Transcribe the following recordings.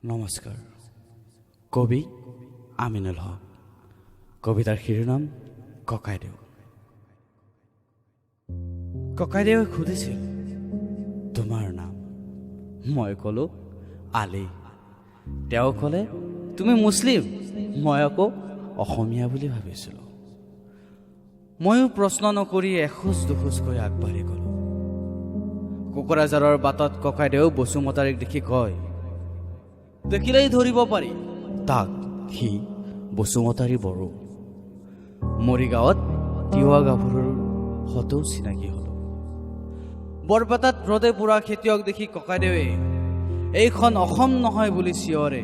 নমস্কাৰ। কবি আমিনুল হক। কবিতাৰ শিৰোনাম ককাইদেউ। ককাইদেৱে সুধিছিল, তোমাৰ নাম? মই ক'লো আলী। তেওঁ ক'লে, তুমি মুছলিম? মই আকৌ অসমীয়া বুলি ভাবিছিলোঁ। ময়ো প্ৰশ্ন নকৰি এখোজ দুখোজকৈ আগবাঢ়ি গ'লো। কোকৰাঝাৰৰ বাটত ককাইদেউ বসুমতাৰীক দেখি কয়, দেখিলেই ধৰিব পাৰি তাক সি বসুমতাৰী বড়ো। মৰিগাঁৱত তিৱা গাভৰুৰ সতেও চিনাকি হ'ল। বৰপেটাত ৰ'দে পুৰা খেতিয়ক দেখি ককাইদেৱে এইখন অসম নহয় বুলি চিঞৰে।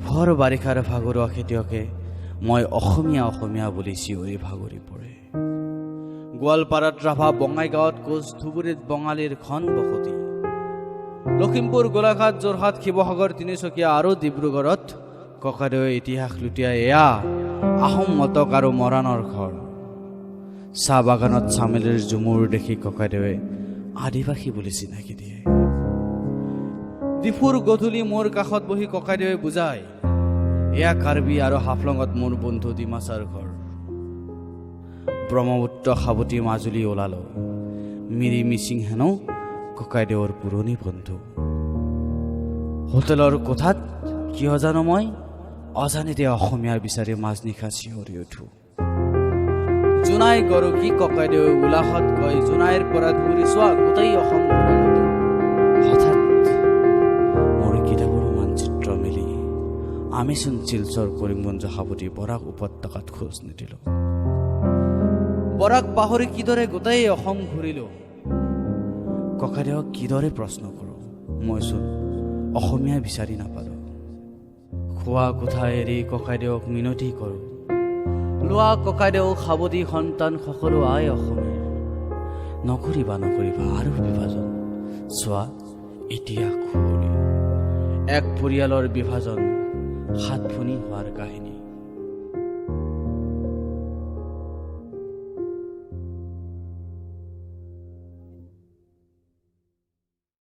ভৰ বাৰিষাৰ ভাগৰুৱা খেতিয়কে মই অসমীয়া অসমীয়া বুলি চিঞৰি ভাগৰি পৰে। গোৱালপাৰাত ৰাভা, বঙাইগাঁৱত কোচ, ধুবুৰীত বঙালীৰ ঘন বসতি। লখিমপুৰ, গোলাঘাট, যোৰহাট, শিৱসাগৰ, তিনিচুকীয়া আৰু ডিব্ৰুগড়ত ককাইদেৱে ইতিহাস লুটিয়াই এয়া আহোম মটক আৰু মৰাণৰ ঘৰ। চাহ বাগানত চামেলিৰ জুমুৰ দেখি ককাইদেৱে আদিবাসী বুলি চিনাকি দিয়ে। ডিফুৰ গধূলি মোৰ কাষত বহি ককাইদেৱে বুজায়, এয়া কাৰ্বি আৰু হাফলঙত মোৰ বন্ধু ডিমাছাৰ ঘৰ। ব্ৰহ্মপুত্ৰ, সাৱতী, মাজুলী ওলালো। মিৰি মিচিং হেনো ককাইদেউৰ পুৰণি বন্ধু। হোটেলৰ কোঠাত কিয় জানো মই অজানিতে অসমীয়া বিচাৰি মাজনিশা চিঞৰি উঠো। জোনাই গৰকী ককাইদেৱে উলাহত কয়, জোনাইৰ পৰা ঘূৰি চোৱা গোটেই অসম ঘূৰিলো। হঠাৎ মোৰ কিতাপৰ মানচিত্ৰ মেলি আমিচোন শিলচৰ, কৰিমগঞ্জ, সাৱতী, বৰাক উপত্যকাত খোজ নিদিলো। বৰাক পাহৰি কিদৰে গোটেই অসম ঘূৰিলো। ককাইদেউক কিদৰে প্ৰশ্ন কৰোঁ, মইচোন অসমীয়া বিচাৰি নাপালো। খোৱা কোঠা এৰি ককাইদেউক মিনতি কৰোঁ, লোৱা ককাইদেউ সাৱতী সন্তান সকলো আই অসমীয়া। নকৰিবা আৰু বিভাজন, চোৱা এতিয়া খুৱলি। এক পৰিয়ালৰ বিভাজন, সাত ভনী হোৱাৰ কাহিনী।